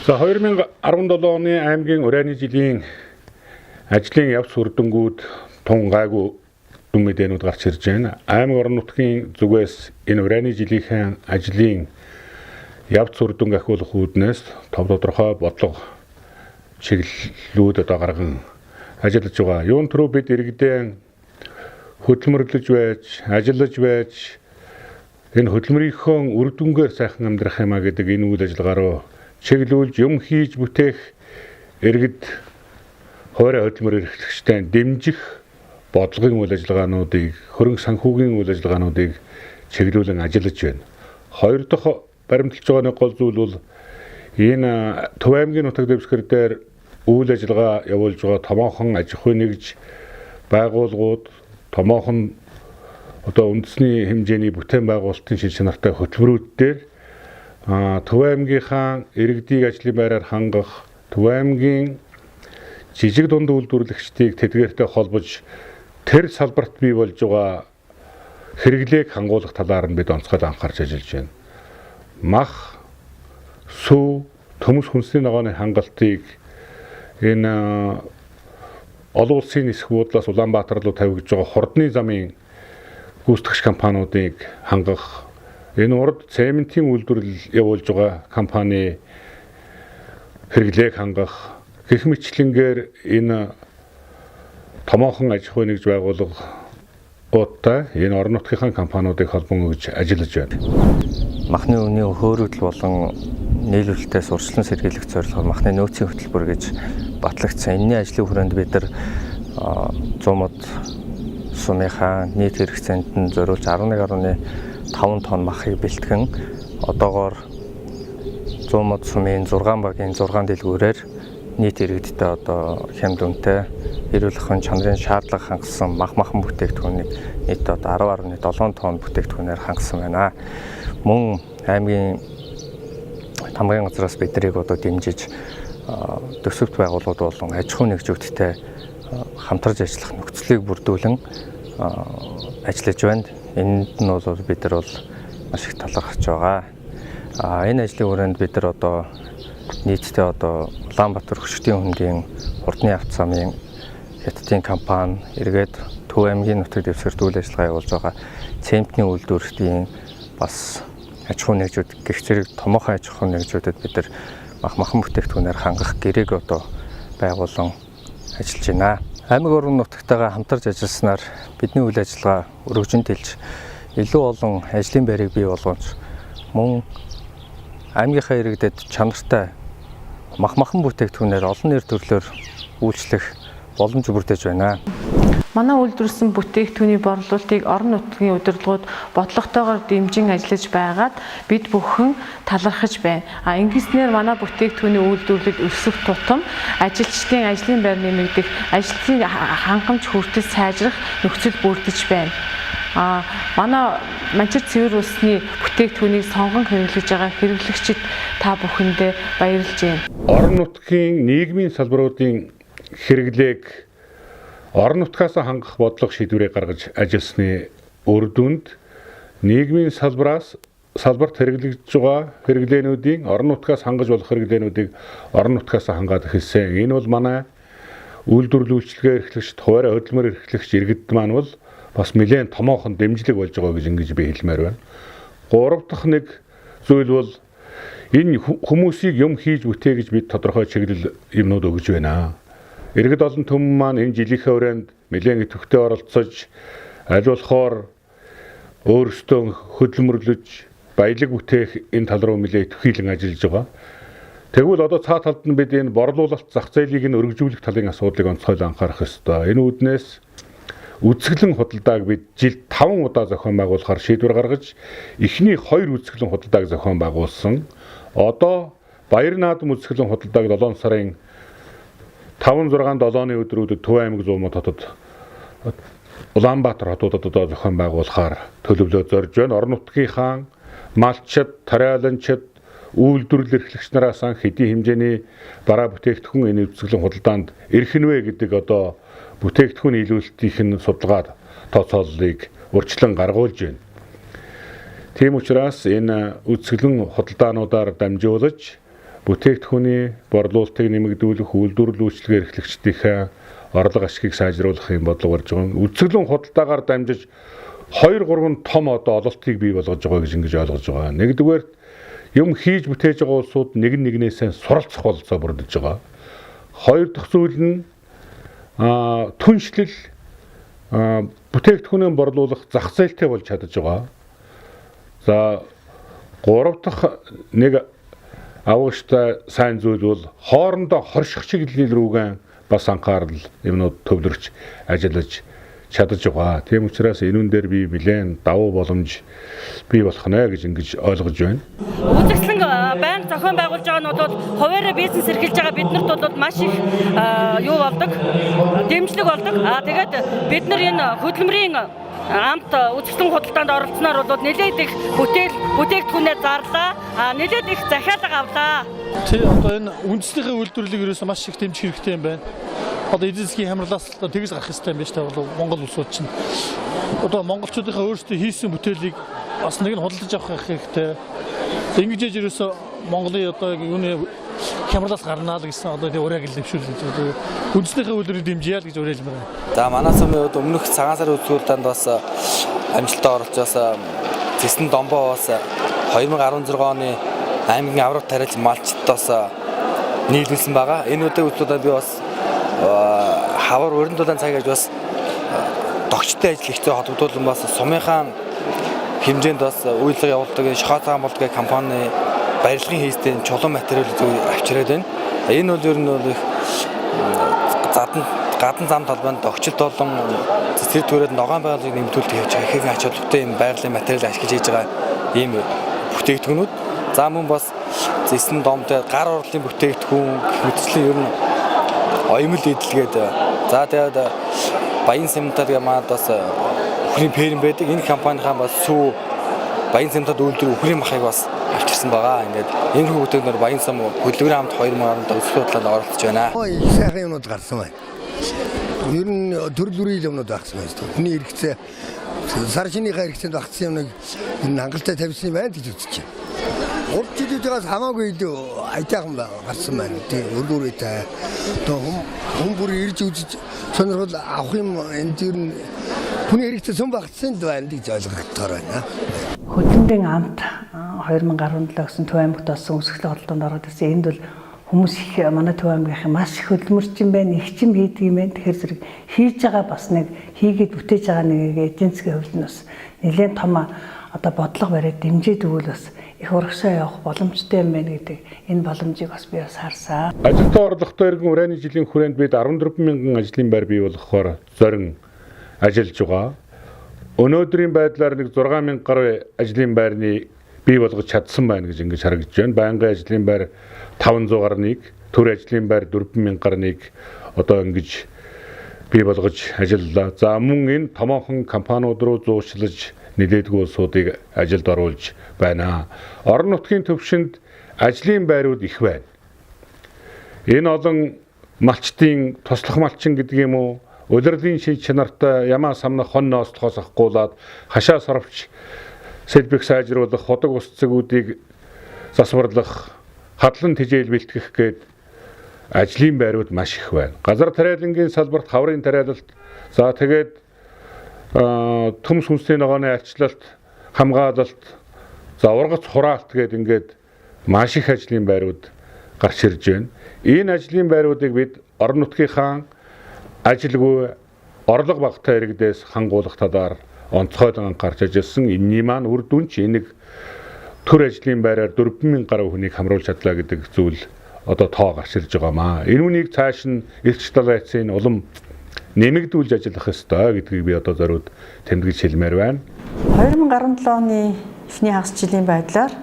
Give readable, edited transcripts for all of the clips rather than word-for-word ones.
За 2017 оны аймгийн урайны жилийн ажлын явц хүрдэнгүүд тун гайгүй дүн мэдээнүүд гарч ирж байна. Аймаг орон нутгийн зүгээс энэ урайны жилийнхэн ажлын явц хүрдэнг ахиулах үүднээс тов тодорхой бодлого чиглэлүүд одоо гарган ажиллаж байгаа. Юун түрүү бид иргэдээ хөдөлмөрлөж байж, ажиллаж байж энэ хөдөлмөрийнхөө үр дүнгээр сайхан амьдрах юмаа гэдэг энэ үйл ажиллагаа руу чиглүүлж юм хийж бүтээх иргэд хоорой хөдөлмөр эрхлэгчтэй дэмжих бодлогын үйл ажиллагаануудыг, хөрөнгө санхүүгийн үйл ажиллагаануудыг чиглүүлэн ажиллаж байна. Хоёр дахь баримталж байгаа нэг гол зүйл бол энэ Төв аймгийн нутаг дэвсгэр дээр үйл ажиллагаа явуулж байгаа томоохон аж ахуй нэгж байгууллагууд, томоохон одоо үндэсний хэмжээний бүтээн байгуулалтын шил чанартай хөтөлбөрүүд дээр Төв аймгийнхаа иргэдийг ажлын байраар хангах, Төв аймгийн жижиг дунд үйлдвэрлэгчдийг тэдгээртэй холбож тэр салбарт бий болж байгаа хэрэглээг хангуулах талаар нь бид онцгой анхаарч ажиллаж байна. Мах, сүү, төмөс хүнсний ногооны хангалтыг энэ олон улсын нисэх буудлаас Улаанбаатар руу тавигдж байгаа хурдны замын гүйцэтгэгч компаниудыг хангах, энэ урд цементийн үйлдвэрлэл явуулж байгаа компани хэрэглээг хангах гэх мэтлэнгээр энэ томоохон аж ахуй нэгж байгууллагуудтай энэ орон нутгийнхаа компаниудыг холбон өгж ажиллаж байна. Махны үнийн хөөрөгдөл болон нийлүүлэлтээ сурчлан сэргийлэх зорилгоор махны нөөцийн хөтөлбөр гэж батлагдсан. Энэний ажлын хүрээнд бид нар 100 мод сумынхаа нийт хэрэгцээнд нь зориулж 11.5 тонн махыг бэлтгэн одоогоор 100 мод сумын 6 багийн 6 дэлгүүрээр нийт иргэдтэй одоо хямд үнэтэй эрүүл ахуйн чанарын шаардлага хангасан махан бүтээгдэхүүнийг нийт одоо 10.7 тонн бүтээгдэхүүнээр хангасан байна. Мөн аймгийн тамгын газраас биднийг одоо дэмжиж төсөвт байгууллагууд болон аж ахуй нэгжүүдтэй хамтарч ажиллах нөхцөлийг бүрдүүлэн ажиллаж байна. Энд нь бол бид нар бол маш их талархаж байгаа. Энэ ажлын хүрээнд бид нар одоо нийтдээ одоо Улаанбаатар хөшгтийн хөндийн хурдны автобусны хятадын компани эргээд Төв аймгийн нутаг дэвсгэрт үйл ажиллагаа явуулж байгаа цементний үйлдвэрлэлийн бас аж ахуй нэгжүүд гэх зэрэг томоохон аж ахуй нэгжүүдэд бид нар махан бүтээгдэхүүнээр хангах гэрээг одоо байгуулан ажиллаж байна. Аймаг орон нутгатайгаа хамтарч ажилласнаар бидний үйл ажиллагаа өргөжин тэлж илүү олон ажлын байрыг бий болгож мөн аймгийнхаа иргэдэд чанартай махан бүтээгдэхүүнээр олон нэр төрлөөр үйлчлэх боломж бүрдэж байна. Манай үйлдвэрлэсэн бүтээгдэхүүний борлуулалтыг орон нутгийн удирдлагууд бодлоготойгоор дэмжин ажиллаж байгаад бид бүхэн талархаж байна. Ингэснээр манай бүтээгдэхүүний үйлдвэрлэл өсөх тутам ажилчдын ажлын байр нэмэгдэх, ажлын хангамж хүртэл сайжрах нөхцөл бүрдэж байна. Манай Манчир цэвэр улсны бүтээгдэхүүнийг сонгон хэрэглэж байгаа хэрэглэгчид та бүхэндээ баярлж байна. Орон нутгийн нийгмийн салбаруудын хэрэглээг орон нутгаас хангах бодлого шийдвэрийг гаргаж ажилласны үр дүнд нийгмийн салбарт хэрэглэж байгаа хэрэглээнүүдийн орон нутгаас хангаж болох хэрэглээнүүдийг орон нутгаас хангаад эхэлсэн. Энэ бол манай үйлдвэрлэл үйлчилгээ эрхлэгчид, хуваарь хөдөлмөр эрхлэгч иргэд маань бол бас нэлээд томоохон дэмжлэг болж байгаа гэж ингэж би хэлмээр байна. Гурав дахь нэг зүйл бол энэ хүмүүсийг юм хийж бүтээ гэж бид тодорхой чиглэл юмнууд өгж байна. Иргэд олон түмэн маань энэ жилийнхээ хүрээнд нэлээд идэвхтэй оролцож аль болохоор өөрсдөө хөдөлмөрлөж баялаг бүтээх энэ тал руу нэлээд идэвхийлэн ажиллаж байгаа. Тэгвэл одоо цаа талд нь бид энэ борлуулалт зах зээлийг нь өргөжүүлэх талын асуудлыг онцгой анхаарах ёстой. Энэ үүднээс үзэсгэлэн худалдааг бид жилд 5 удаа зохион байгуулахаар шийдвэр гаргаж эхний 2 үзэсгэлэн худалдааг зохион байгуулсан. Одоо Баяр наадам үзэсгэлэн худалдааг 7 сарын 5, 6, 7-ны өдрүүдэд Төв аймаг 100 мод хотод Улаанбаатар хотуудад одоо зохион байгуулахаар төлөвлөө зорж байна. Орон нутгийнхаа малчид, тариаланчид, үйлдвэрлэл эрхлэгч нараас хэдийн хэмжээний бараа бүтээгдэхүүн энэ үзэсгэлэн худалдаанд ирэх нь вэ гэдэг одоо бүтээгдэхүүн нийлүүлэлтийн судалгаа тооцооллыг урьдчилан гаргуулж байна. Тийм учраас энэ үзэсгэлэн худалдаануудаар дамжуулж бүтээгдэхүүний борлуулалтыг нэмэгдүүлэх, үйлдвэрлэл үйлчилгээ эрхлэгчдийнхээ орлого ашгийг сайжруулахын бодлого барьж байгаа. Үцэглэн худалдаагаар дамжиж 2-3 том одоо ололтыг бий болгож байгаа гэж ингэж ойлгож байгаа. Нэгдүгээр юм хийж бүтээж байгаа улсууд нэг нэгнээсээ суралцах бололцоо бүрдэж байгаа. Хоёр дахь зүйл нь түншлэл бүтээгдэхүүнээ борлуулах зах зээлтэй болж чадаж байгаа. За гурав дахь нэг авууштай сайн зүйл бол хоорондоо хорших чиглэл рүүгэн бас анхаарал юмнууд төвлөрч ажиллаж чадаж байгаа. Тийм учраас энүүн дээр би нэлээд давуу боломж бий болох нэ гэж ингэж ойлгож байна. Үзэгслэн байнга зохион байгуулж байгаа нь бол хуваараа бизнес эрхэлж байгаа биднэрт бол маш их юу болдог, дэмжлэг болдог. Тэгээд бид нар энэ хөдөлмөрийн амт үзэгслэн худалдаанд оролцсноор бол нэлээд их бүтээгдэхүүнээ зарлаа, нэлээд их захиалга авлаа. Тэ одоо энэ үндэснийхээ үйлдвэрлэлийг ерөөсөө маш их дэмжих хэрэгтэй юм байна. Одоо эдийн засгийн хямралаас тэгж гарах хэрэгтэй юм байна шүү дээ. Монгол улсууд чинь одоо монголчуудынхаа өөрсдөө хийсэн бүтээлийг бас нэг нь худалдаж авах хэрэгтэй. Ингэж яж ерөөсөө Монголын одоо юуны хямралаас гарнаа л гэсэн одоо тэг ураг л нэвшүүлж үндэснийхээ үйлдвэрийг дэмжийе л гэж уриалж байна. За манай сумын өмнөх цагаан сарын үзүүлэлтэнд бас амжилттай оролцоос Зэсэн домбоо бас 2016 оны аймгийн аврах тариалан малчтаас нийлүүлсэн байгаа. Энэ үеийн үзүүлэлтөд би бас хавар өрөндөлөн цаг гэж бас догчтой ажил ихтэй холбогдуулан бас сумынхаа хэмжээнд бас үйлдэл явуулдаг шохоцаан болдог компани барилгын хийстэй чулуун материал авчираад байна. Энэ бол ер нь их гадна зам талбайд догчилт болон цэцэр төрөд ногоон байгууллагыг нэмэгдүүлдэг явж байгаа ихэнх ач холбогдолтой юм байгалийн материал ашиглаж хийж байгаа ийм бүтээгдэхүүнүүд. За мөн бас Зэсэн домтой гар орлын бүтээгдэхүүн мэтчлийн ер нь оёмл эдэлгээд за тэгээд Баян Сэмтад гэмаад бас үхрийн ферм байдаг. Энэ компанийнхаа бас сүү Баян Сэмтад үйлдвэр үхрийн махыг бас авчирсан байгаа. Ингээд энэ хүүхдүүд Баян Сам хөдөлгөөний хамт 2000 онд өсөлтөнд оролцож байна. Их сайхан юмнууд гарсан байна. Ер нь төрөл бүрийн юмнууд багсан байна. Хүний хэрэгцээ сар шинийхээ хэрэгцээнд багсан юмныг энэ хангалттай тавьсан байна гэж үзэж байна. 3 жилээс хамаагүй айтайхан гарсан байна. Тийм өргөөрөөтэй. Одоо хүн бүр ирж үзэж сонирхол авах юм энэ ер нь хүний хэрэгцээ сүм багсан байна гэж ойлгогдохоор байна. Хөдөлмөрийн амт 2017 гэсэн Төв аймагт болсон үсгэлэн худалдаанд ороод ирсэн. Энд бол хүмүүс их манай Төв аймгийнхаа маш их хөдөлмөрчин байна, их чим хийдэг юм байна. Тэгэхээр зэрэг хийж байгаа бас нэг хийгээд бүтээж байгаа нэг эдийн засгийн хувьд нь бас нэлээд том одоо бодлого бариад дэмжиж өгвөл бас их урагшаа явах боломжтой юм байна гэдэг энэ боломжийг бас би бас харсан. Ажилтай орлоготой иргэн урайны жилийн хүрээнд бид 14,000 ажлын байр бий болгохоор зорин ажиллаж байгаа. Өнөөдрийн байдлаар нэг 6,000 гаруй ажлын байрны бий болгож чадсан байна гэж ингэж харагдаж байна. Байнгын ажлын байр 500 гарныг, төр ажлын байр 4,000 гарныг одоо ингэж бий болгож ажиллалаа. За мөн энэ томоохон компаниуд руу зуушлаж нэлээдгүй улсуудыг ажилд оруулж байна. Орон нутгийн төвшөнд ажлын байрууд их байна. Энэ олон малчтын туслах малчин гэдэг юм уу? Улирлын шин чанартай ямаа самнах хон ноостлохоос ахгуулаад хашаа сорвч сэлбэг сайжруулах, ходог ус цэгүүдийг засварлах, хадлан тэжээл бэлтгэх гээд ажлын байрууд маш их байна. Газар тариалангийн салбарт хаврын тариалалт, за тэгээд төмс хүнсний ногооны альчлалт, хамгаалалт, за ургац хураалт гээд ингээд маш их ажлын байрууд гарч ирж байна. Энэ ажлын байруудыг бид орон нутгийнхаа ажилгүй орлого багтай иргэдээс хангуулах талаар онцгойлон анхаарч ажилласан. Энэний маань үр дүн ч энийг төр ажлын байраар 4,000 гаруй хүнийг хамруулж чадлаа гэдэг зүйл одоо тоо гарч ирж байгаамаа. Энэ үнийг цааш нь эрч далайцын улам нэмэгдүүлж ажиллах ёстой гэдгийг би одоо зориуд тэмдэглэж хэлмээр байна. 2017 оны эхний хагас жилийн байдлаар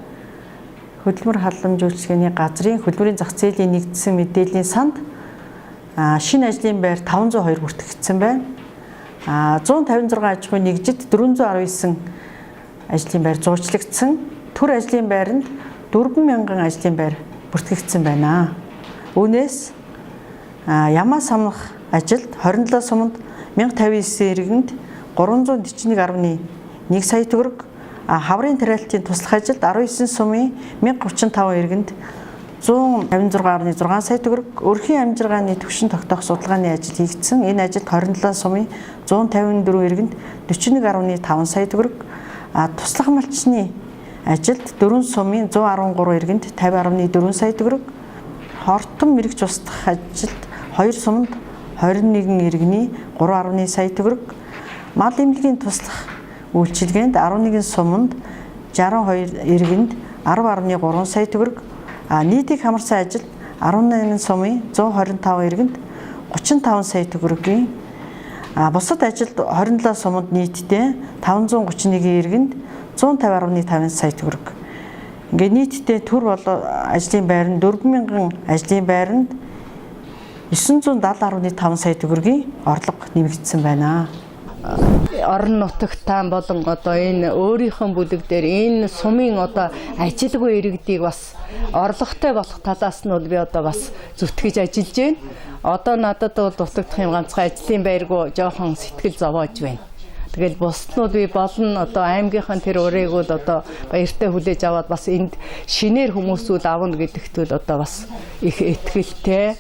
хөдөлмөр халамж үйлчилгээний газрын хөдөлмөрийн зах зээлийн нэгдсэн мэдээллийн санд шинэ ажлын байр 502 бүртгэгдсэн байна. 156 аж ахуйн нэгжид 419 ажлын байр зурчлагдсан. Төр ажлын байранд 4,000 ажлын байр бүртгэгдсэн байна. Үүнээс ямаа самнах ажилд 27 суманд 1059 иргэнд 341.1 сая төгрөг, хаврын тариалтын туслах ажилд 19 сумын 1035 иргэнд 156.6 сая төгрөг, өрхийн амжиргааны түвшин тогтоох судалгааны ажил хийгдсэн. Энэ ажилд 27 сумын 154 иргэнд 41.5 сая төгрөг, туслах малчны ажилд 4 сумын 113 иргэнд 50.4 сая төгрөг, хортон мэрэгч устгах ажилд 2 сумд 21 иргэний 3.1 сая төгрөг, мал эмнэлгийн туслах үйлчилгээнд 11 суманд 62 иргэнд 10.3 сая төгрөг, нийтийг хамарсан ажилд 18 сумын 125 иргэнд 35 сая төгрөгийн, бусад ажилд 27 суманд нийтдээ 531 иргэнд 150.5 сая төгрөг. Ингээд нийтдээ төр бол ажлын байранд 4000 ажлын байранд 970.5 сая төгрөгийн орлого нэмэгдсэн байна. Орон нутагтаа болон одоо энэ өөрийнхөө бүлэг дээр энэ сумын одоо ажилгүй иргэдийг бас орлоготой болох талаас нь бол би одоо бас зүтгэж ажиллаж байна. Одоо надад бол дутагдах юм ганцхан ажлын байргуу жоохон сэтгэл зовоож байна. Тэгэл бусднууд би болон одоо аймгийнхан тэр урайгууд одоо баяртай хүлээж аваад бас энд шинээр хүмүүсүүд авна гэдэгт бол одоо бас их итгэлтэй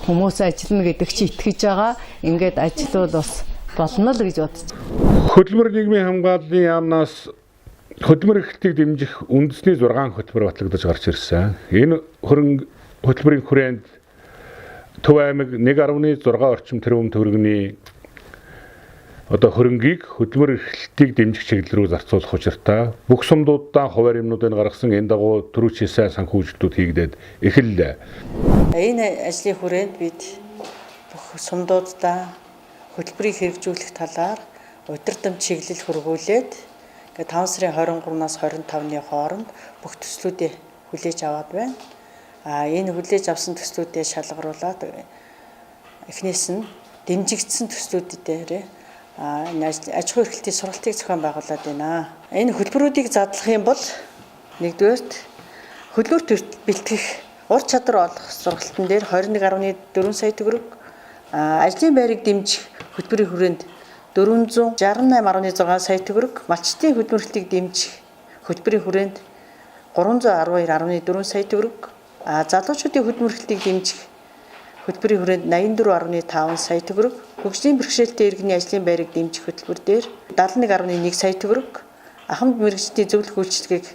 хүмүүс ажиллана гэдэг чи итгэж байгаа. Ингээд ажлууд бас болно л гэж бодож байна. Хөдөлмөр нийгмийн хамгааллын яамнаас хөдөлмөр эрхлэлтийг дэмжих үндэсний 6 хөтөлбөр батлагдаж гарч ирсэн. Энэ хөтөлбөрийн хүрээнд Төв аймаг 1.6 орчим тэрбум төгрөгийн одоо хөрөнгийг хөдөлмөр эрхлэлтийг дэмжих чиглэл рүү зарцуулах учиртай бүх сумдуудаа хуваар юмнуудыг гаргасан энэ дагуу төрүүчээсээ санхүүжилтүүд хийгдээд эхэллээ. Энэ ажлын хүрээнд бид бүх сумдуудаа хөтөлбөрийг хэрэгжүүлэх талаар удирдам чиглэл хөргүүлээд 5 сарын 23-наас 25-ны хооронд бүх төслүүдээ хүлээж аваад байна. Энэ хүлээж авсан төслүүдээ шалгаруулад эхнээс нь дэмжигдсэн төслүүдээр аж ахуй эрхлэлтийн сургалтыг зохион байгуулад байна. Энэ хөтөлбөрүүдийг задлах юм бол нэгдүгээрт хөдөлгөөр бэлтгэх ур чадвар олох сургалтын дээр 21.4 сая төгрөг, ажлын байрыг дэмжих хөтөлбөрийн хүрээнд 468.6 сая төгрөг, малчтын хөдөлмөрлөлтийг дэмжих хөтөлбөрийн хүрээнд 312.4 сая төгрөг, залуучуудын хөдөлмөрлөлтийг дэмжих хөтөлбөрийн хүрээнд 84.5 сая төгрөг, хөгжлийн бэрхшээлтэй иргэний ажлын байрыг дэмжих хөтөлбөр дээр 71.1 сая төгрөг, ахмад мэргэжлийн зөвлөх үйлчилгээг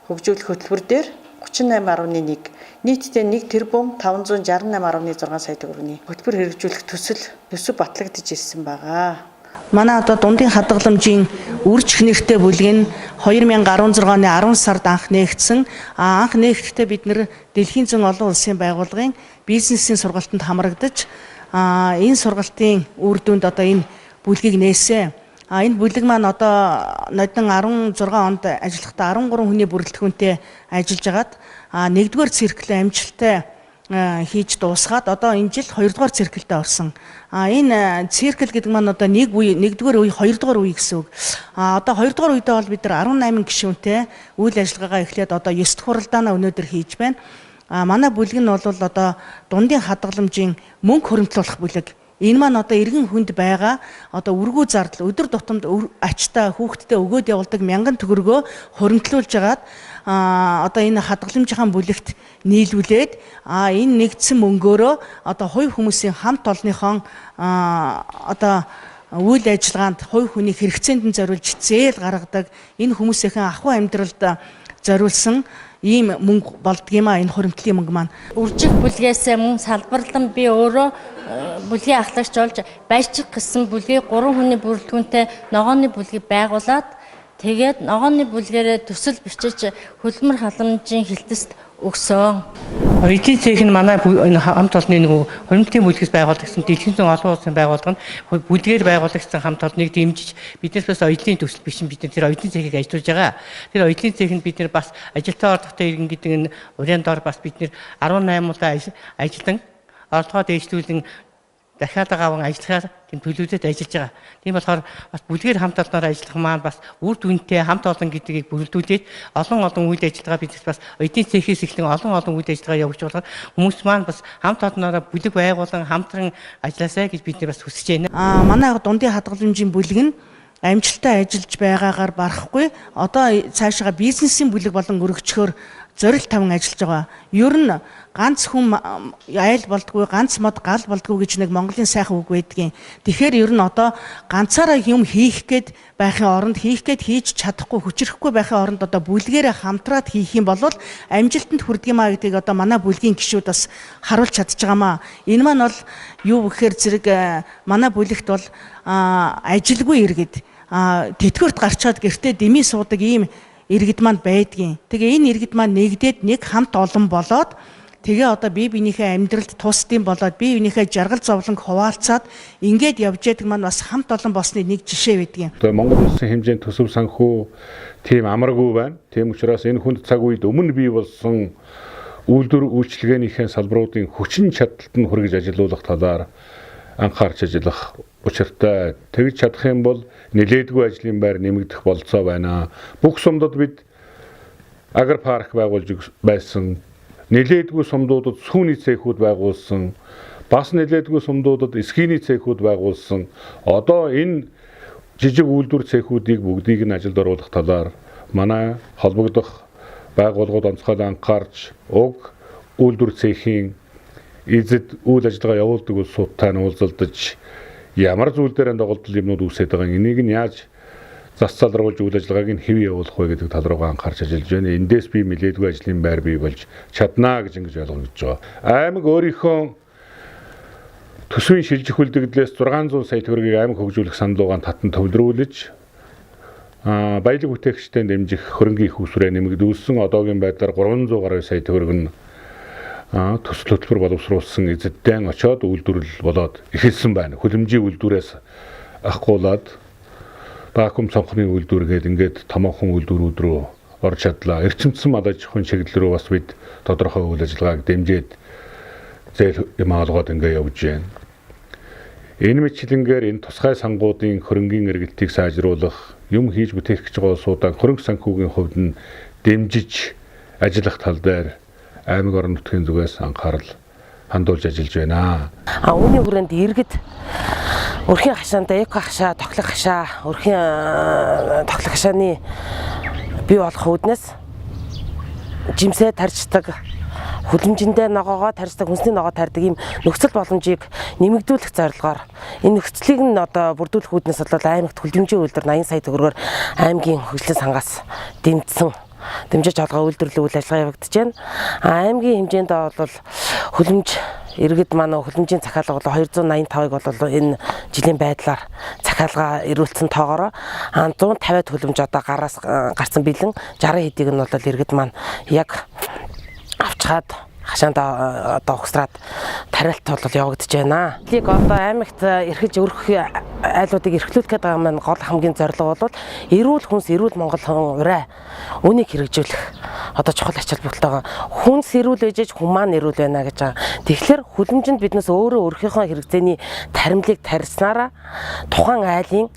хөгжүүлэх хөтөлбөр дээр 38.1, нийтдээ 1 тэрбум 568.6 сая төгрөгийн хөтөлбөр хэрэгжүүлэх төсөв батлагдж ирсэн байгаа. Манай одоо дундын хадгаламжийн үрж нэртэй бүлэг нь 2016 оны 10 сард анх нээгдсэн. Анх нээгдэхдээ бид нэр дэлхийн зүүн олон улсын байгууллагын бизнесийн сургалтанд хамрагдаж энэ сургалтын үр дүнд одоо энэ бүлгийг нээсэн. Энэ бүлэг маань одоо нодон 16 онд ажиллахдаа 13 хүний бүрэлдэхүүнтэй ажиллаж агаад нэгдүгээр циркл амжилттай хийж дуусгаад одоо энэ жил 2 дугаар цирклдээ орсон. Энэ циркл гэдэг маань одоо нэгдүгээр үе, 2 дугаар үе гэсэн үг. Одоо 2 дугаар үедээ бол бид нар 18 гишүүнтэй үйл ажиллагаагаа эхлээд одоо 9 дахь хуралдаанаа өнөөдөр хийж байна. Манай бүлэг нь бол одоо дундын хадгаламжийн мөнгө хөрөмтлөх бүлэг. Энэ маань одоо иргэн хүнд байгаа одоо үргүү зардал өдөр тутамд ачтаа хүүхдтэй өгөөд явуулдаг 1000 төгрөгөө хөрөмтлүүлж агаад одоо энэ хадгаламжийн бүлэгт нийлүүлээд энэ нэгдсэн мөнгөөрөө одоо хувь хүмүүсийн хамт олонныхон одоо үйл ажиллагаанд хувь хүний хэрэгцээнд нь зориулж зээл гаргадаг энэ хүмүүсийн ахуй амьдралд зориулсан ийм мөнгө болдгиймаа энэ хөрөмтлийн мөнгө маань. Үржих бүлгээс мөн салбарлан би өөрөө бүлгийн ахлагч болж баяжчих гэсэн бүлгийг 3 хүний бүрэлдэхүүнтэй ногооны бүлгийг байгуулад тэгээд ногооны бүлгээрээ төсөл бичиж хөдөлмөр халамжийн хилтэст өгсөн. Эдийн засгийн манай хамт олонны нэг хөрөмтлийн бүлгээс байгуулагдсан дэлхийн зүүн олон улсын байгууллага нь бүлгээр байгуулагдсан хамт олныг дэмжиж биднээс бас оюутлын төсөл бичэн бид тэр оюутлын цэгийг ажиллуулж байгаа. Тэр оюутлын цэгийг бид нар бас ажилтай орлоготой иргэн гэдэг нь урьян доор бас бид нар 18 удаа ажиллан орлогоо дэвшлүүлэн дахиад гаван ажиллахаар тийм төлөвлөд ажиллаж байгаа. Тийм болохоор бас бүлгээр хамт олноор ажиллах маань бас үр дүнтэй хамт олон гэдгийг бүрэлдүүлээд олон үйл ажиллагаа бид бас эдийн засгээс эхлэн олон үйл ажиллагаа явуулж байгаа хүмүүс маань бас хамт олноороо бүлэг байгуулан хамтран ажилласаа гэж бид бас хүсэж байна. Манай дундын хадгаламжийн бүлэг нь амжилттай ажиллаж байгаагаар барахгүй одоо цаашаа бизнесийн бүлэг болон өргөчхөөр зорилт тавин ажиллаж байгаа. Ер нь ганц хүн айл болдгүй, ганц мод гал болдгүй гэж нэг Монголын сайхан үг байдгийн. Тэгэхээр ер нь одоо ганцаараа юм хийх гээд байхын оронд хийж чадахгүй, хүчрэхгүй байхын оронд одоо бүлгээрээ хамтраад хийх юм бол амжилтанд хүрдэг юм а гэдгийг одоо манай бүлгийн гишүүд бас харуулж чадж байгаамаа. Энэ маань бол юу гэхээр зэрэг манай бүлэгт бол ажилгүй иргэд тэтгэврт гарчаад гэртээ дэмий суудаг ийм иргэд маань байдгийн. Тэгээ энэ иргэд маань нэгдээд нэг хамт олон болоод тэгээ одоо бие биенийхээ амьдралд тусдсан болоод бие биенийхээ жаргал зовлонг хуваалцаад ингээд явж байдаг маань бас хамт олон болсны нэг жишээ байдгийн. Одоо Монгол улсын хэмжээнд төсөв санхүү тийм амаргүй байна. Тийм учраас энэ хүнд цаг үед өмнө бий болсон үйлдвэр үйлчилгээнийхээ салбаруудын хүчин чадалд нь хүргэж ажилуулах талаар анхаарч ажиллах учиртай. Тэгж чадах юм бол нэлээдгүй ажлын байр нэмэгдэх болцоо байна. Бүх сумдад бид агар парк байгуулж байсан. Нэлээдгүй сумдуудад сүүний цехүүд байгуулсан. Бас нэлээдгүй сумдуудад эсхийний цехүүд байгуулсан. Одоо энэ жижиг үйлдвэр цехүүдийг бүгдийг нь ажилд оруулах талаар манай холбогдох байгууллагууд онцгой анхаарч уг үйлдвэр цехийн эзэд үйл ажиллагаа явуулдаг улсуудтай уулзалдаж ямар зүйл дээр доголдол юмнууд үүсээд байгаа энийг нь яаж зас залруулж үйл ажиллагааг нь хэвээ явуулах вэ гэдэг тал руугаа анхаарч ажиллаж байна. Эндээс би нэлээдгүй ажлын байр бий болж чаднаа гэж ингэж ойлгож байгаа. Аймаг өөрийнхөө төсвийн шилжих үлдэгдлээс 600 сая төгрөгийг аймаг хөгжүүлэх саналуугаан татан төвлөрүүлж баялаг бүтээгчтэй дэмжих хөрөнгийн их усрээ нэмэгдүүлсэн. Одоогийн байдлаар 300 гаруй сая төгрөг нь төсөл хөтөлбөр боловсруулсан эзэддэн очоод үйлдвэрлэл болоод эхэлсэн байна. Хөлөмжийн үйлдвэрээс ахгуулаад баакум цонхны үйлдвэр гээд ингээд томоохон үйлдвэрүүд рүү орж чадлаа. Эрчимцэн мал аж ахуйн чиглэл рүү бас бид тодорхой үйл ажиллагааг дэмжиж зээл юм олгоод ингээд явж байна. Энэ мэтлэнгээр энэ тусгай сангуудын хөрөнгийн эргэлтийг сайжруулах, юм хийж бүтээх гэж байгаа улсуудаа хөрөнгө санхүүгийн хувьд нь дэмжиж ажиллах тал дээр аймаг орон нутгийн зүгээс анхаарал хандуулж ажиллаж байна. Үүний хүрээнд иргэд өрхийн хашаанда эко хашаа, тоглох хашаа, өрхийн тоглох хашааны бий болох үүднээс жимсээ тарьждаг, хөлөмжиндээ ногоогоо тарьждаг, хүнсний ногоо тарьдаг ийм нөхцөл боломжийг нэмэгдүүлэх зорилгоор энэ нөхцөлийг нь одоо бүрдүүлэх үүднээс бол аймагт хөлөмжийн үйлдвэр 80 сая төгрөгөөр аймгийн хөгжлийн сангаас дэмжиж олгоо үйлдвэрлэл үйл ажиллагаа явагдаж байна. Аймгийн хэмжээнд бол хөлөмж иргэд манай хөлөмжийн захиалга бол 285-ыг бол энэ жилийн байдлаар захиалга ирүүлсэн тоогоор 150-аад хөлөмж одоо гараас гарсан бэлэн 60 хэдийг нь бол иргэд маань яг авчгаад хашаанда одоо ухсраад тариалт бол явагдаж байна. Лиг одоо аймагт эрхэлж өргөх айлуудыг эрхлүүлэх гэдэг маань гол хамгийн зорилго бол эрүүл хүнс, эрүүл Монгол хүн ураа үнийг хэрэгжүүлэх одоо чухал ач холбогдолтой хүнс эрүүл ээжж хүн маань эрүүл байна гэж байгаа. Тэгэхээр хөлөмжөнд биднээс өөрөө өөрийнхөө хэрэгцээний таримлыг тарьснараа тухайн айлын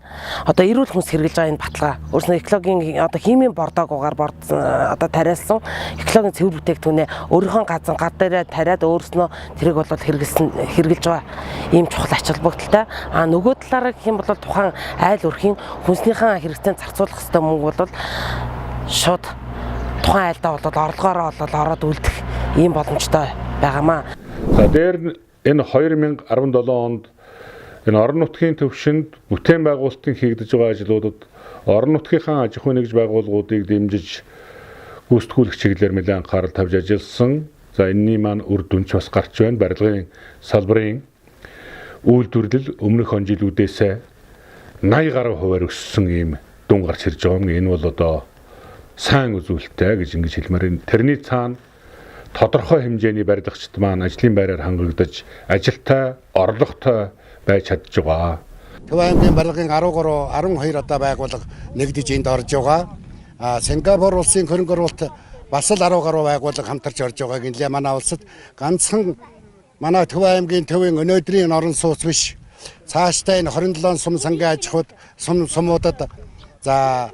одоо эрүүл хүнс хэрэгжилж байгаа энэ баталгаа өөрснөө экологийн одоо химийн бордоогоор одоо тариалсан экологийн цэвэр бүтээгдэхүүнээ өөрийнхөө газар гар дээрээ тариад өөрснөө тэрийг бол хэрэгжилж байгаа ийм чухал ач холбогдолтой. Нөгөө талаараа гэх юм бол тухайн айл өрхийн хүнснийхээ хэрэгцээнд зарцуулах ёстой мөнгө бол шууд тухайн айлдаа бол орлогоороо ороод үлдэх ийм боломжтой байгаамаа. За дээр энэ 2017 онд энэ орон нутгийн төвшөнд бүтээн байгуулалтын хийгдэж байгаа ажлуудад орон нутгийнхаа аж ахуйн нэгж байгууллагуудыг дэмжиж гүйцэтгүүлэх чиглэлээр нэлээд анхаарал тавьж ажилласан. За энэний маань үр дүнч бас гарч байна. Барилгын салбарын үйлдвэрлэл өмнөх он жилүүдээс 80 гаруй хувиар өссөн ийм дүн гарч ирж байгаа юм. Энэ бол одоо сайн үзүүлэлттэй гэж ингэж хэлмээр байна. Тэрний цаана тодорхой хэмжээний барилгачд маань ажлын байраар хангагдаж ажилтай, орлоготой байж чадж байгаа. Төв аймгийн барилгын 13, 12 одоо байгууллага нэгдэж энд орж байгаа. Сингапур улсын хөрөнгө оруулалт бас л 10 гаруй байгууллага хамтарч орж байгааг нэлээ манай улсад ганцхан манай Төв аймгийн төвийн өнөөдрийн орон сууц биш. Цаашдаа энэ 27 сум сангийн аж ахуйд сумуудад за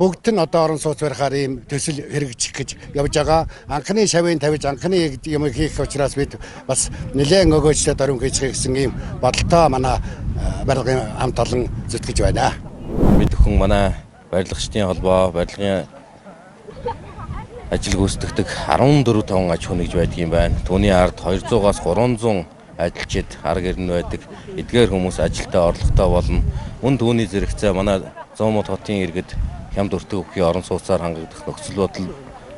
бүгд нь одоо орон сууц барихаар ийм төсөл хэрэгжих гэж явж байгаа. Анхны шавын тавьж анхны юм хийх учраас бид бас нэлээд өгөөжлөд орон хийчих гэсэн ийм бодолтой манай барилгын хамт олон зүтгэж байна. Бид бүхэн манай барилгачдын холбоо, барилгын ажил гүйцэтгэдэг 14-5 аж ахуй нэгж байдаг юм байна. Түүний ард 200-аас 300 ажилчид арга ирнэ байдаг. Эдгээр хүмүүс ажилтай орлоготой болно. Мөн түүний зэрэгцээ манай 100 хотын иргэд хямд өртөг өвхийн орон сууцаар хангагдах нөхцөл бодол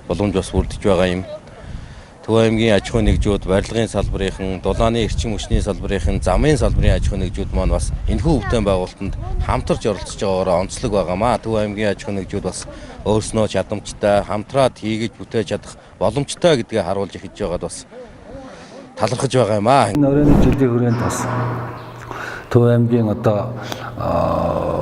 боломж бас бүрдэж байгаа юм. Төв аймгийн аж ахуй нэгжүүд, барилгын салбарынхан, дулааны эрчим хүчний салбарынхан, замын салбарын аж ахуй нэгжүүд маань бас энэхүү өвтөн байгуулалтанд хамтарч оролцож байгаагаар онцлог байгаамаа. Төв аймгийн аж ахуй нэгжүүд бас өөрснөө чадамжтай, хамтраад хийгэж бүтээж чадах боломжтой гэдгээ харуулж эхэлж байгаад бас талархаж байгаа юм аа. Энэ өрөөний жилийн хүрээнд бас Төв аймгийн одоо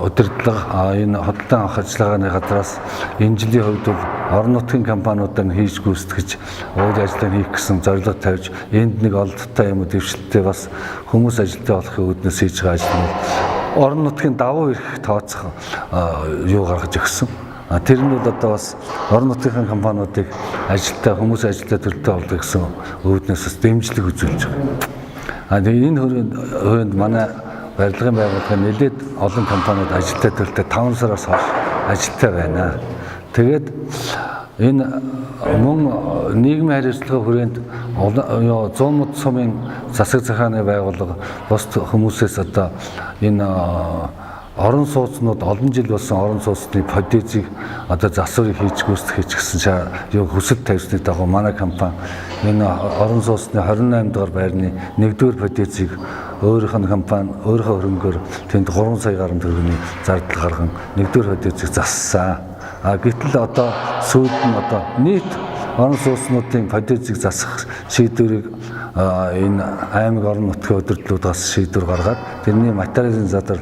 удирдлага энэ хөдөлгөөн авах ажиллагааны газраас энэ жилийн хувьд бол орон нутгийн компаниудаар хийж гүйцэтгэж уул ажлыг хийх гэсэн зорилго тавьж энд нэг олдтой юм дэвшилттэй бас хүмүүс ажилтаа болохын үүднээс хийж байгаа ажил нь орон нутгийн давуу эрх тооцох юу гаргаж өгсөн. Тэр нь бол одоо бас орон нутгийн компаниудыг ажилтаа хүмүүс ажилтаа төлөлтөө олдог гэсэн үүднээс бас дэмжлэг үзүүлж байгаа. Тэгээ энэ хүрээнд манай барилгын байгууллага нэлээд олон компаниуд ажилтаа төлөлтөө 5 сараас хойш ажилтаа байна. Тэгээд энэ мөн нийгмийн хариуцлага хүрээнд 100 мод сумын засаг захааны байгууллага бус хүмүүсээс одоо энэ орон сууцнууд олон жил болсон орон сууцны подизийг одоо засварыг хийж гүйцэтгэж гэсэн хүсэл тавьсны дагуу манай компани энэ орон сууцны 28 дугаар байрны 1-р подизийг өөрийнх нь компани өөрийнхөө хөрөнгөөр тэнд 3 сая гаруй төгрөгийн зардал гарган 1-р подизийг зассан. Гэтэл одоо сүүлд нь одоо нийт орон сууцнуудын подизийг засах шийдвэрийг энэ аймаг орон нутгийн удирдлуудаас шийдвэр гаргаад тэрний материалын зардал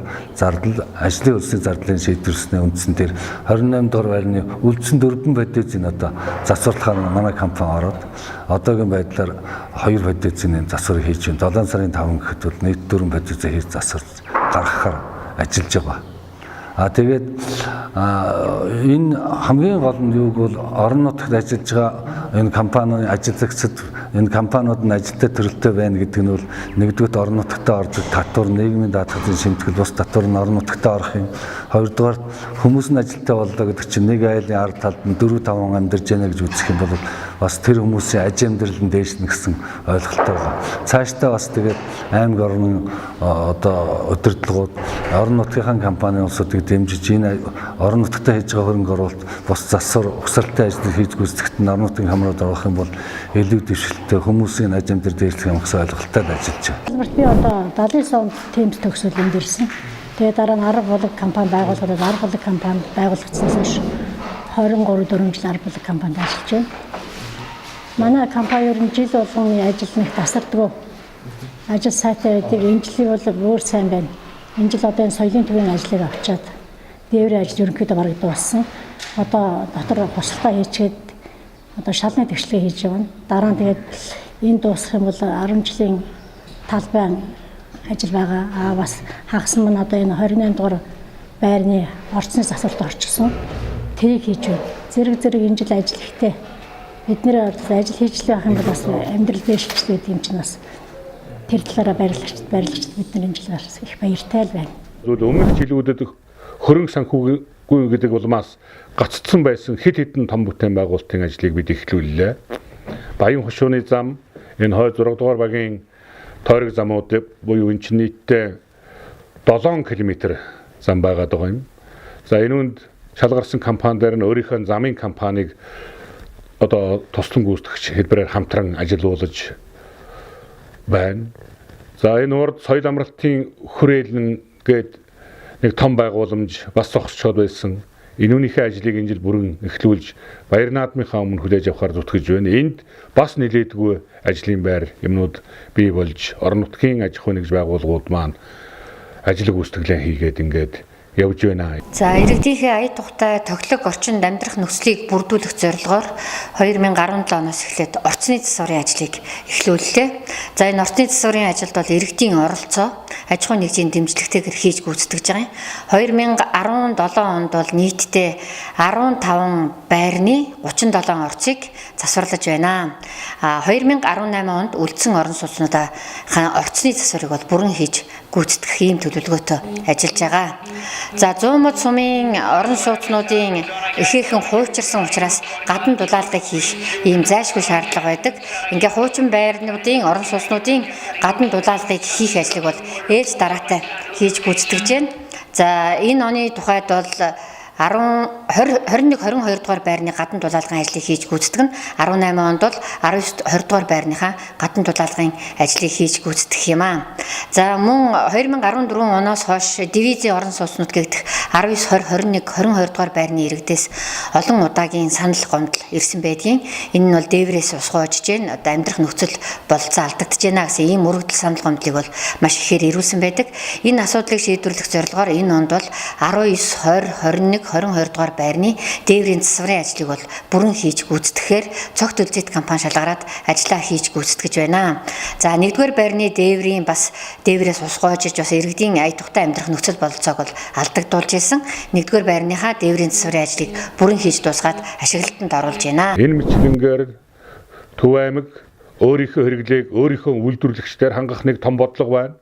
ажлын үлсний зардлын шийдвэрсний үндсэн дээр 28 дугаар байрны үлдсэн 4 подизийг одоо засварлахаар манай компани ороод одоогийн байдлаар 2 подизийн засварыг хийж байна. 7 сарын 5 гэхэд бол нийт 4 подизийг хийж засварлаж гаргахаар ажиллаж байгаа. Тэгээд энэ хамгийн гол нь юу бол орон нутагт ажиллаж байгаа энэ компанийн ажиллагчид энэ компаниуд нь ажилтаа төрөлтэй байна гэдэг нь бол нэгдүгээр орон нутагтаа ордог татвар нийгмийн даатгалын шимтгэл бус татвар нь орон нутагтаа орох юм. Хоёрдугаар хүмүүс нь ажилтаа боллоо гэдэг чинь нэг айлын ард талд нь 4-5 амьдарч яана гэж үзэх юм бол бас тэр хүмүүсийн аж амьдрал нь дээшнэ гэсэн ойлголттой байгаа. Цаашдаа бас тэгээд аймаг орны одоо удирдлагууд орон нутгийн компаниудыг дэмжиж энэ орон нутагтаа хийж байгаа хөрөнгө оруулалт бус засвар угсралтай ажил хийж гүйцэтгэхэд орон нутгийн хамрууд орох юм бол илүү дэвшилттэй хүмүүсийн аж амьдрал дээшлэх юм гэсэн ойлголттой ажиллаж байна. Би одоо 79 онд тэмс төгсөл эндэрсэн. Тэгээд дараа нь арга болог компани байгуулагдаад арга болог компани байгуулагдсанаас хойш 23-4 жил арга болог компанид ажиллаж байна. Манай компани ер нь жил болгоны ажил нэг тасардгүй. Ажил сайтай байдаг. Энэ жилийн бол өөр сайн байна. Энэ жил одоо энэ соёлын төвийн ажлыг авчаад дээврийн ажил ерөнхийдөө бараг дууссан. Одоо дотор хуслаа хийчихэд одоо шалны тэгшлэгээ хийж явна. Дараа нь тэгээд энэ дуусах юм бол 10 жилийн талбай ажил байгаа. Бас хагас мань одоо энэ 28 дугаар байрны орцны засварт орчихсон. Тэрийг хийж байна. Зэрэг энэ жил ажил ихтэй. Бид нэр ажил хийж л байх юм бол бас амьдрал дэвшилт гэдэг юм чинь бас тэр талаараа барилгачд бид нар энэ жил их баяртай л байна. Өмнөх жилүүдэд хөрөнгө санхүүгүй гэдэг улмаас гаццсан байсан хэд хэдэн том бүтээн байгуулалтын ажлыг бид эхлүүллээ. Баян хошууны зам, энэ 26 дугаар багийн тойрог замууд буюу энэ чинь нийтдээ 7 км зам байгаад байгаа юм. За энэ үнд шалгарсан компаниудаар нь өөрийнхөө замын компанийг одоо туслан гүйцэтгэгч хэлбэрээр хамтран ажилуулж байна. За энэ урд соёл амралтын хүрээлэн гээд нэг том байгууламж бас зогсчод байсан. Энэ үнийхээ ажлыг энэ жил бүрэн эхлүүлж баяр наадмынхаа өмнө хүлээж авахар зүтгэж байна. Энд бас нэлээдгүй ажлын байр юмнууд бий болж орон нутгийн аж ахуй нэгж байгууллагууд маань ажил гүйцэтгэлээ хийгээд ингээд явж байна. За иргэдийнхээ ая тухтай тоглог орчинд амьдрах нөхцөлийг бүрдүүлэх зорилгоор 2017 оноос эхлээд орцны засварын ажлыг эхлүүллээ. За энэ орцны засварын ажилд бол иргэдийн оролцоо аж ахуй нэгжийн дэмжлэгтэйгээр хийж гүйцэтгэж байгаа юм. 2017 онд бол нийтдээ 15 байрны 37 орцыг засварлаж байна. 2018 онд үлдсэн орон сууцнуудаа орцны засварыг бол бүрэн хийж гүйцэтгэх ийм төлөвлөгөөтэй ажиллаж байгаа. За 100 мод сумын орон сууцнуудын ихээхэн хуучирсан учраас гадна дулаалгыг хийх ийм зайлшгүй шаардлага байдаг. Ингээ хуучин байрнуудын, орон сууцнуудын гадна дулаалгыг хийх ажлыг бол ээлж дараатай хийж гүйцэтгэж байна. За энэ оны тухайд бол 21-22 дугаар байрны гадна дулаалгын ажлыг хийж гүйцэтгэн 18 онд бол 19-20 дугаар байрныхаа гадна дулаалгын ажлыг хийж гүйцэтгэх юм аа. За мөн 2014 оноос хойш дивизийн орон сууцнууд гэгдэх 19, 20, 21, 22 дугаар байрны иргэдээс олон удаагийн санал гомдол ирсэн байдгийн. Энэ нь бол дээврээс усгоож гэн одоо амьдрах нөхцөл болцоо алдагдж байна гэсэн ийм өргөдөл санал гомдлыг бол маш ихээр ирүүлсэн байдаг. Энэ асуудлыг шийдвэрлэх зорилгоор энэ онд бол 19, 20, 21, 22 дугаар байрны дээврийн засварын ажлыг бол бүрэн хийж гүйцэтгэхээр цогт үлзийт компани шалгараад ажиллаа хийж гүйцэтгэж байна. За 1-р байрны дээврийн бас дээврээс усгоож бас иргэдийн ая тухтай амьдрах нөхцөл бололцоог бол алдагдуулж ирсэн. 1-р байрныхаа дээврийн засварын ажлыг бүрэн хийж дуусгаад ашиглалтанд оруулж байна. Энэ мэтлэнгээр Төв аймаг өөрийнхөө хэрэглээг өөрийнхөө үйлдвэрлэгчдээр хангах нэг том бодлого байна.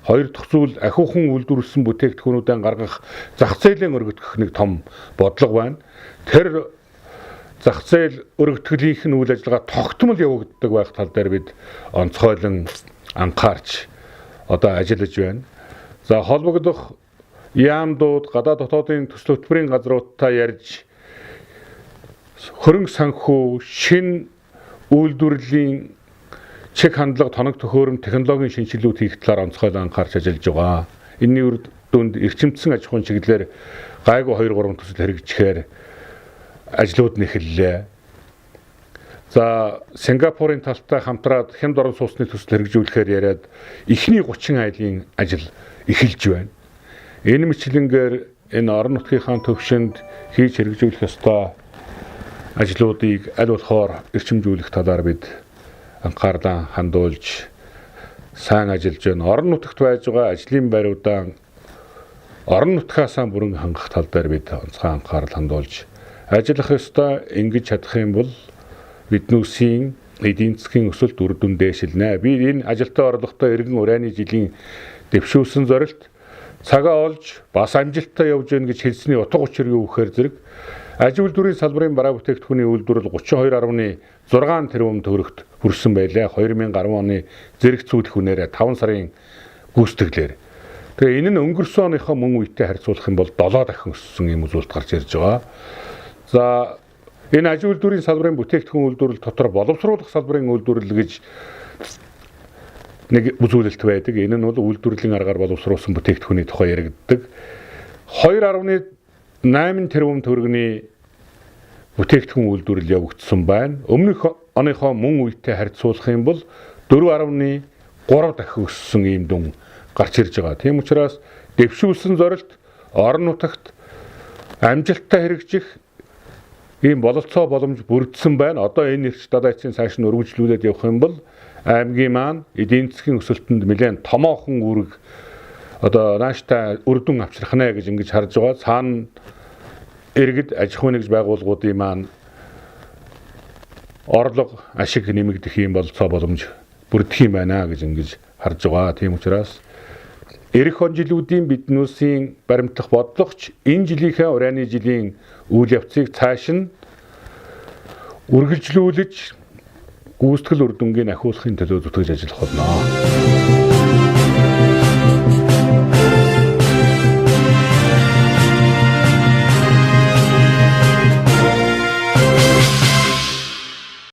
Хоёр дахь зүйл ахиухан үйлдвэрлэсэн бүтээгдэхүүнүүдээ гаргах зах зээлийн өргөдгөх нэг том бодлого байна. Тэр зах зээл өргөтгөлийнх нь үйл ажиллагаа тогтмол явагддаг байх тал дээр бид онцгойлон анхаарч одоо ажиллаж байна. За холбогдох яамдууд гадаад дотоодын төсөл хөтөлбөрийн газруудтай ярьж хөрөнгө санхүү, шин үйлдвэрлэлийн чиг хандлага, тоног төхөөрөм, технологийн шинжилгүүд хийх талаар онцгойлон анхаарч ажиллаж байгаа. Энэний үр дүнд эрчимдсэн аж ахуйн чиглэлээр гайгүй 2-3 төсөл хэрэгжихээр ажлууд нэхэллээ. За Сингапурын талтай хамтраад хямд орон сууцны төсөл хэрэгжүүлэхээр яриад эхний 30 айлын ажил эхэлж байна. Энэ мэтлэнгээр энэ орон нутгийнхаа төвшөнд хийж хэрэгжүүлэх ёстой ажлуудыг аль болохоор эрчимжүүлэх талаар бид анхаарлаа хандуулж сайн ажиллаж байна. Орон нутагт байж байгаа ажлын байруудаа орон нутгаасаа бүрэн хангах тал дээр бид онцгой анхаарал хандуулж ажиллах ёстой. Ингэж чадах юм бол биднүүсийн эдийн засгийн өсөлт үр дүн дээшилнэ. Би энэ ажилтай орлоготой иргэн урайны жилийн дэвшүүлсэн зорилт цагаа олж бас амжилттай явж гэнэ гэж хэлсний утга учир юу гэхээр зэрэг аж үйлдвэрийн салбарын бараа бүтээгдэхүүний үйлдвэрлэл 32.6 тэрбум төгрөгт хүрсэн байлаа. 2010 оны зэрэг цүүлэх үнээрээ 5 сарын гүйцэтгэлээр. Тэгээ энэ нь өнгөрсөн оныхоо мөн үетэй харьцуулах юм бол 7 дахин өссөн юм үзүүлэлт гарч ирж байгаа. За энэ аж үйлдвэрийн салбарын бүтээгдэхүүн үйлдвэрлэл дотор боловсруулах салбарын үйлдвэрлэл гэж нэг үзүүлэлт байдаг. Энэ нь бол үйлдвэрлэлийн аргаар боловсруулсан бүтээгдэхүүний тухай яригддаг. 2.8 тэрбум төгрөгийн бүтээгдэхүүн үйлдвэрлэл явагдсан байна. Өмнөх оныхоо мөн үетэй харьцуулах юм бол 4.3 дахин өссөн ийм дүн гарч ирж байгаа. Тийм учраас дэвшүүлсэн зорилт орон нутагт амжилттай хэрэгжих ийм бололцоо боломж бүрдсэн байна. Одоо энэ эрч дадаачийн цааш нь өргөжлүүлээд явах юм бол аймгийн маань эдийн засгийн өсөлтөнд нэлээд томоохон үүрэг одоо нааштай үр дүн авчрах нэ гэж ингэж харж байгаа. Цаана иргэд аж ахуйн нэгж байгууллагуудын маань орлого ашиг нэмэгдэх юм бололцоо боломж бүрдэх юм байна гэж ингэж харж байгаа. Тийм учраас эх он жилүүдийн биднүүсийн баримтлах бодлогоч энэ жилийнхээ урайны жилийн үйл явцыг цааш нь үргэлжлүүлж гүйцэтгэл үр дүнгийн ахиулахын төлөө зүтгэж ажиллах болно.